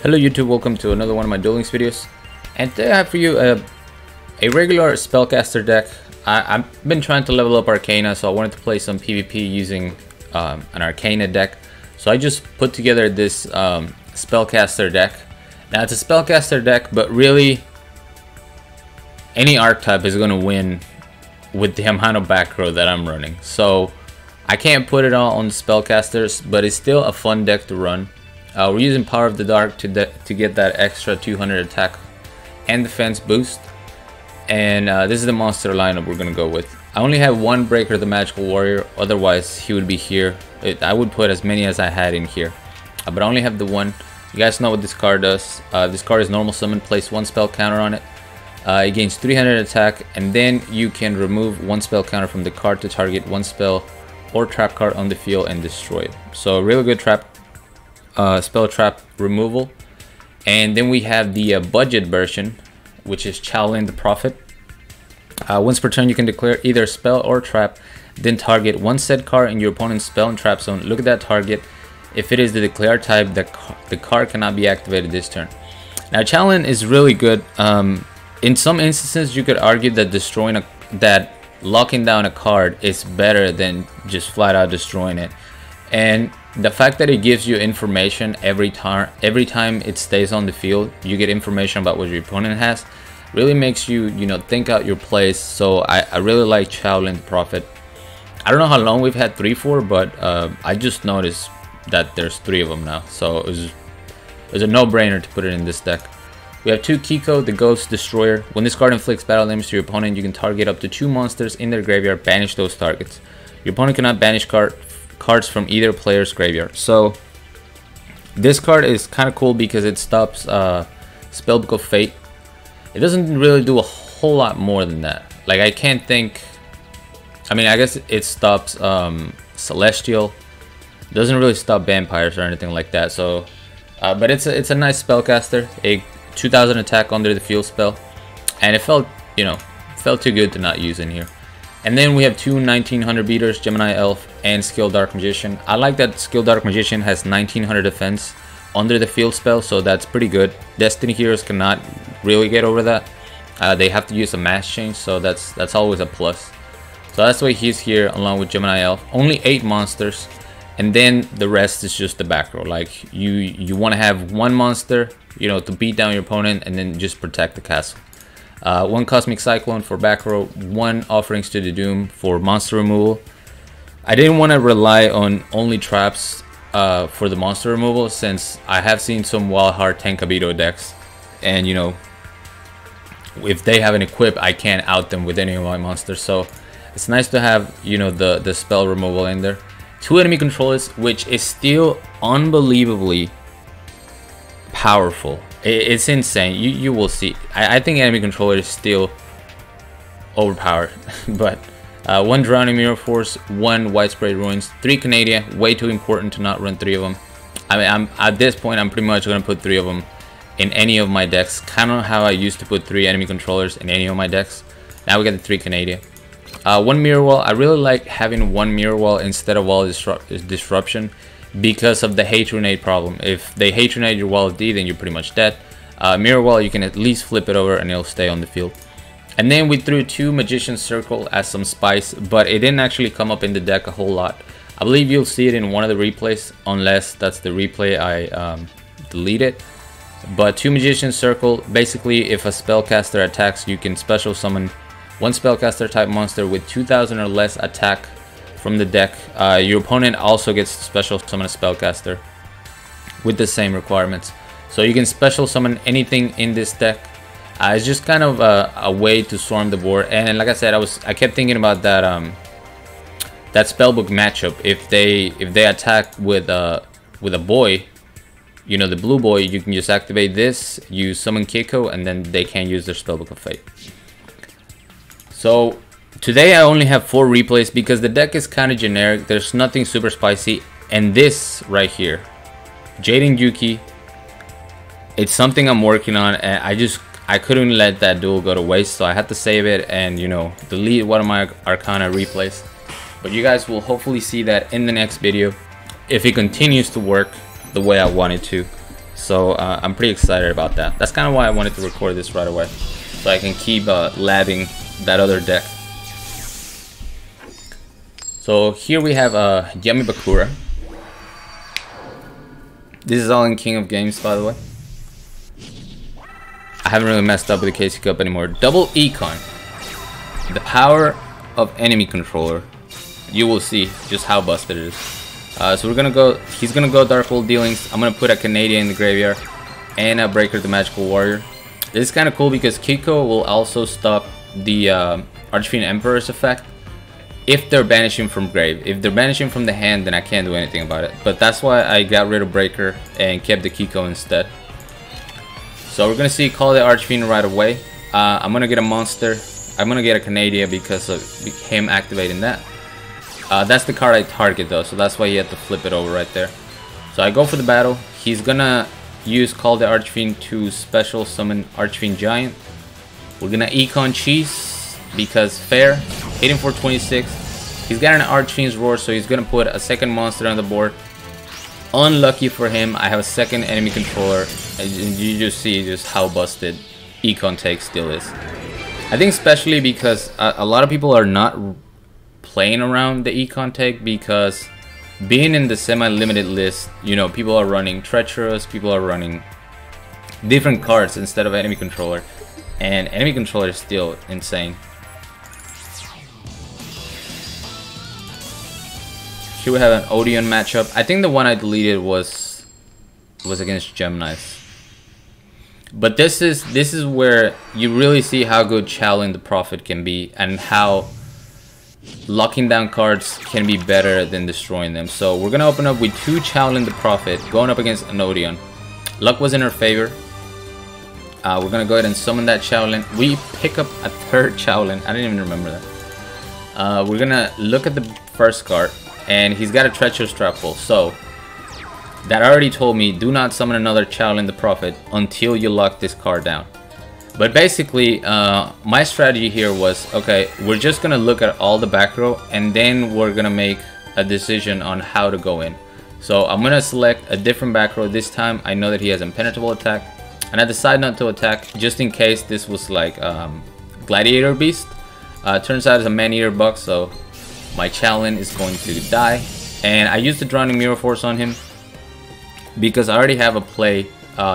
Hello YouTube, welcome to another one of my Duel Links videos. And today I have for you a regular Spellcaster deck. I've been trying to level up Arcana, so I wanted to play some PvP using an Arcana deck. So I just put together this Spellcaster deck. Now it's a Spellcaster deck, but really any archetype is going to win with the amount of backrow that I'm running. So I can't put it all on the Spellcasters, but it's still a fun deck to run. We're using Power of the Dark to get that extra 200 attack and defense boost. And this is the monster lineup we're going to go with. I only have one Breaker the Magical Warrior, otherwise he would be here. I would put as many as I had in here. But I only have the one. You guys know what this card does. This card is normal summon, place one spell counter on it. It gains 300 attack, and then you can remove one spell counter from the card to target one spell or trap card on the field and destroy it. So really good spell trap removal. And then we have the budget version, which is Shaolin the Prophet. Once per turn you can declare either spell or trap, then target one set card in your opponent's spell and trap zone. Look at that target. If it is the declare type, the card cannot be activated this turn. Now Shaolin is really good. In some instances you could argue that locking down a card is better than just flat out destroying it. And the fact that it gives you information every time it stays on the field, you get information about what your opponent has, really makes you think out your plays. So I really like Shaolin the Prophet. I don't know how long we've had 3 for, but I just noticed that there's 3 of them now, so it was a no-brainer to put it in this deck. We have 2 Kiko, the Ghost Destroyer. When this card inflicts battle damage to your opponent, you can target up to 2 monsters in their graveyard, banish those targets. Your opponent cannot banish cards from either player's graveyard. So this card is kind of cool because it stops Spellbook of Fate. It doesn't really do a whole lot more than that. Like, I can't think. I mean, I guess it stops Celestial. It doesn't really stop vampires or anything like that. So but it's a nice Spellcaster. A 2000 attack under the field spell, and it felt too good to not use in here. And then we have 2 1900 beaters, Gemini Elf and Skill Dark Magician. I like that Skill Dark Magician has 1900 defense under the field spell, so that's pretty good. Destiny heroes cannot really get over that. They have to use a mass change, so that's always a plus. So that's why he's here along with Gemini Elf. Only 8 monsters, and then the rest is just the back row. Like you want to have one monster, to beat down your opponent, and then just protect the castle. 1 Cosmic Cyclone for back row, 1 Offerings to the Doom for monster removal. I didn't want to rely on only traps for the monster removal, since I have seen some Wild Heart Tenkabito decks, and if they have an equip, I can't out them with any of my monsters. So it's nice to have the spell removal in there. 2 enemy controllers, which is still unbelievably powerful. It's insane. You will see. I think enemy controller is still overpowered. But 1 Drowning Mirror Force, 1 Widespread Ruins, 3 Canadian. Way too important to not run 3 of them. I mean, at this point I'm pretty much gonna put 3 of them in any of my decks. Kind of how I used to put 3 enemy controllers in any of my decks. Now we got the 3 Canadian. 1 Mirror Wall. I really like having 1 Mirror Wall instead of Wall Disruption, because of the hate grenade problem. If they hate grenade your Wall of D, then you're pretty much dead. Mirror Wall, you can at least flip it over and it'll stay on the field. And then we threw 2 Magician's Circle as some spice, but it didn't actually come up in the deck a whole lot. I believe you'll see it in one of the replays, unless that's the replay I deleted. But 2 Magician's Circle, basically if a Spellcaster attacks, you can special summon 1 Spellcaster type monster with 2000 or less attack from the deck. Your opponent also gets to special summon a Spellcaster with the same requirements. So you can special summon anything in this deck. It's just kind of a way to swarm the board. And like I said, I kept thinking about that that spellbook matchup. If they attack with a boy, the blue boy, you can just activate this, you summon Kiko, and then they can't use their Spellbook of Fate. So today I only have 4 replays because the deck is kind of generic. There's nothing super spicy. And this right here, Jaden Yuki, it's something I'm working on, and I couldn't let that duel go to waste, so I had to save it and delete one of my Arcana replays. But you guys will hopefully see that in the next video if it continues to work the way I want it to. So I'm pretty excited about that. That's kind of why I wanted to record this right away, so I can keep labbing that other deck. So here we have Yami Bakura. This is all in King of Games, by the way. I haven't really messed up with the KC Cup anymore. Double Econ. The power of enemy controller. You will see just how busted it is. So we're gonna go. He's gonna go Dark World Duellinks. I'm gonna put a Canadian in the graveyard and a Breaker the Magical Warrior. This is kind of cool because Kiko will also stop the Archfiend Emperor's effect if they're banishing from grave. If they're banishing from the hand, then I can't do anything about it. But that's why I got rid of Breaker and kept the Kiko instead. So we're gonna see Call the Archfiend right away. I'm gonna get a monster. I'm gonna get a Canadian because of him activating that. That's the card I target though, so that's why he had to flip it over right there. So I go for the battle. He's gonna use Call the Archfiend to special summon Archfiend Giant. We're gonna Econ Cheese because fair. Hitting for 26. He's got an Archfiend's Roar, so he's gonna put a second monster on the board. Unlucky for him, I have a second enemy controller, and you just see just how busted Econ Take still is. I think especially because a lot of people are not playing around the Econ Take, because being in the semi-limited list, you know, people are running Treacherous, people are running different cards instead of enemy controller, and enemy controller is still insane. Here we have an Odeon matchup. I think the one I deleted was against Gemini's. But this is where you really see how good Shaolin the Prophet can be, and how locking down cards can be better than destroying them. So we're gonna open up with 2 Shaolin the Prophet going up against an Odeon. Luck was in our favor. We're gonna go ahead and summon that Shaolin. We pick up a 3rd Shaolin. I didn't even remember that. We're gonna look at the first card, and he's got a Treacherous Trap Pull. So that already told me do not summon another Shaolin the Prophet until you lock this card down. But basically, my strategy here was, okay, we're just gonna look at all the back row, and then we're gonna make a decision on how to go in. So I'm gonna select a different back row this time. I know that he has impenetrable attack, and I decide not to attack just in case this was like Gladiator Beast. Turns out it's a Man-Eater Buck, so my Shaolin is going to die. And I used the Drowning Mirror Force on him because I already have a play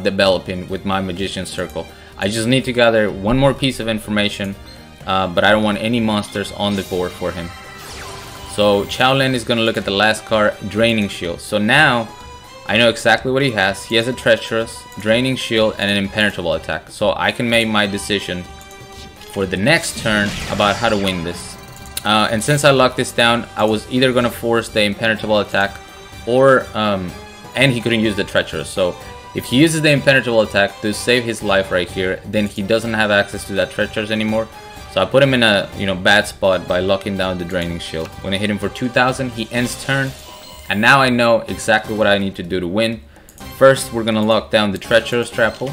developing with my Magician's Circle. I just need to gather one more piece of information, but I don't want any monsters on the board for him. So Shaolin is going to look at the last card, Draining Shield. So now I know exactly what he has. He has a Treacherous, Draining Shield, and an Impenetrable attack. So I can make my decision for the next turn about how to win this. And since I locked this down, I was either going to force the Impenetrable attack, or and he couldn't use the Treacherous. So if he uses the Impenetrable attack to save his life right here, then he doesn't have access to that Treacherous anymore. So I put him in a bad spot by locking down the Draining Shield. When I hit him for 2000, he ends turn, and now I know exactly what I need to do to win. First, we're gonna lock down the Treacherous Trap Pull.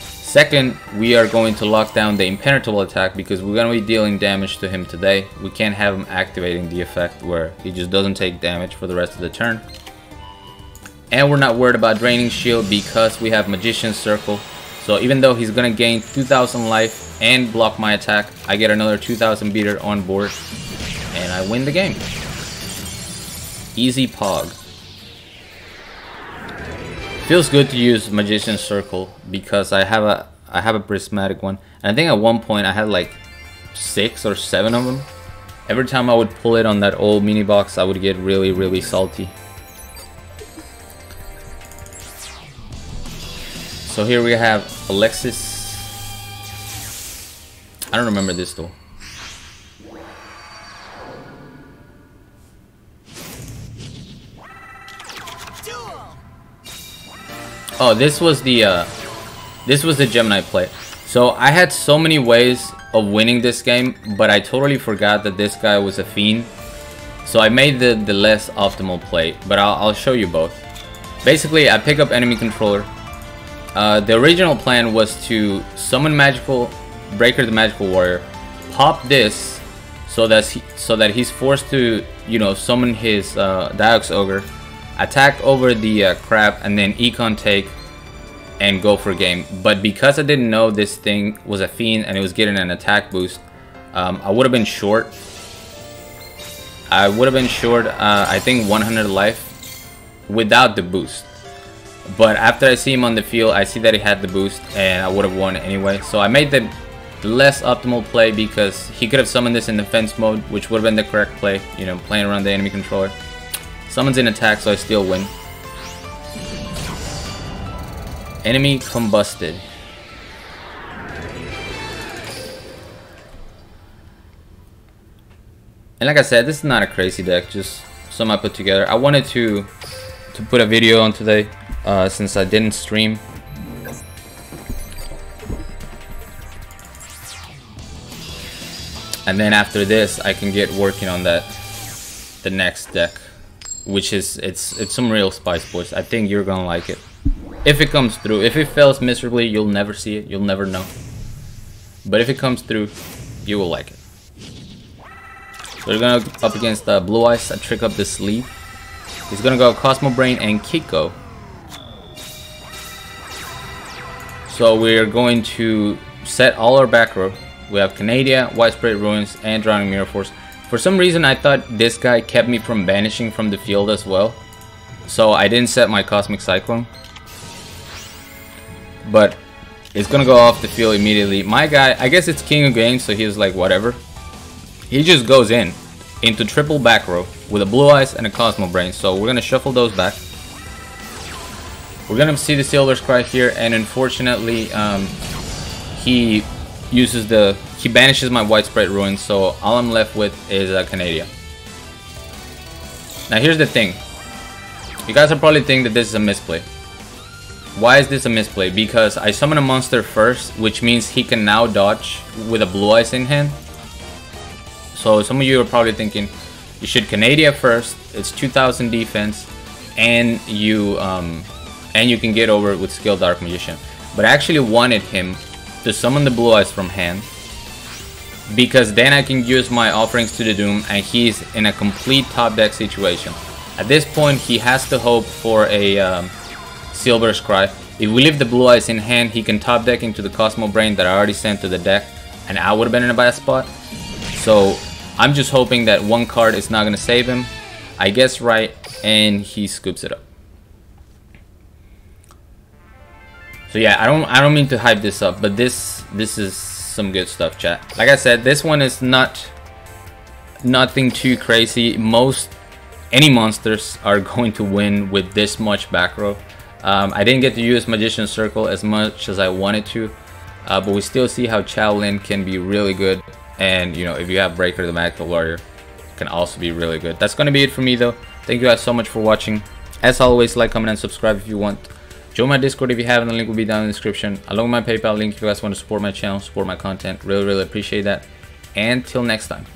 Second, we are going to lock down the Impenetrable attack because we're gonna be dealing damage to him today. We can't have him activating the effect where he just doesn't take damage for the rest of the turn. And we're not worried about Draining Shield because we have Magician's Circle. So even though he's gonna gain 2000 life and block my attack, I get another 2000 beater on board, and I win the game. Easy pog. Feels good to use Magician's Circle because I have a prismatic one, and I think at one point I had like 6 or 7 of them. Every time I would pull it on that old mini box, I would get really salty. So here we have Alexis. I don't remember this though. Duel. Oh, this was the Gemini play. So I had so many ways of winning this game, but I totally forgot that this guy was a fiend. So I made the less optimal play, but I'll show you both. Basically, I pick up enemy controller. The original plan was to summon Magical Breaker the Magical Warrior, pop this so that he's forced to summon his Diox Ogre, attack over the crab, and then econ take and go for game. But because I didn't know this thing was a fiend and it was getting an attack boost, I would have been short. I think 100 life without the boost. But after I see him on the field, I see that he had the boost, and I would have won anyway. So I made the less optimal play because he could have summoned this in defense mode, which would have been the correct play, you know, playing around the enemy controller. Summons in attack, so I still win. Enemy combusted. And like I said, this is not a crazy deck, just some I put together. I wanted to put a video on today since I didn't stream. And then after this, I can get working on the next deck, which is it's some real spice, boys. I think you're gonna like it if it comes through. If it fails miserably, you'll never see it. You'll never know. But if it comes through, you will like it. So we're gonna go up against Blue Eyes. I trick up the sleeve. He's gonna go Cosmo Brain and Kiko. So we're going to set all our back row. We have Canadia, Widespread Ruins, and Drowning Mirror Force. For some reason, I thought this guy kept me from banishing from the field as well. So I didn't set my Cosmic Cyclone. But it's gonna go off the field immediately. My guy, I guess it's King of Games, so he's like, whatever. He just goes into triple back row with a Blue Eyes and a Cosmo Brain. So we're gonna shuffle those back. We're gonna see the Silver Cry here, and unfortunately, he banishes my Widespread Ruins, so all I'm left with is Canadia. Now here's the thing. You guys are probably thinking that this is a misplay. Why is this a misplay? Because I summon a monster first, which means he can now dodge with a Blue Eyes in hand. So some of you are probably thinking you should Canadia first. It's 2000 defense, and you can get over it with Skill Dark Magician. But I actually wanted him to summon the Blue Eyes from hand, because then I can use my Offerings to the Doom and he's in a complete top deck situation. At this point, he has to hope for a Silver Scry. If we leave the Blue Eyes in hand, he can top deck into the Cosmo Brain that I already sent to the deck, and I would have been in a bad spot. So I'm just hoping that one card is not going to save him. I guess right, and he scoops it up. So yeah, I don't mean to hype this up, but this is some good stuff, chat. Like I said, this one is nothing too crazy. Any monsters are going to win with this much back row. I didn't get to use Magician's Circle as much as I wanted to, but we still see how Shaolin can be really good. And you know, if you have Breaker the Magical Warrior, it can also be really good. That's gonna be it for me though. Thank you guys so much for watching. As always, like, comment, and subscribe if you want. Join my Discord if you haven't, the link will be down in the description, along with my PayPal link if you guys want to support my channel, support my content. Really appreciate that. And till next time.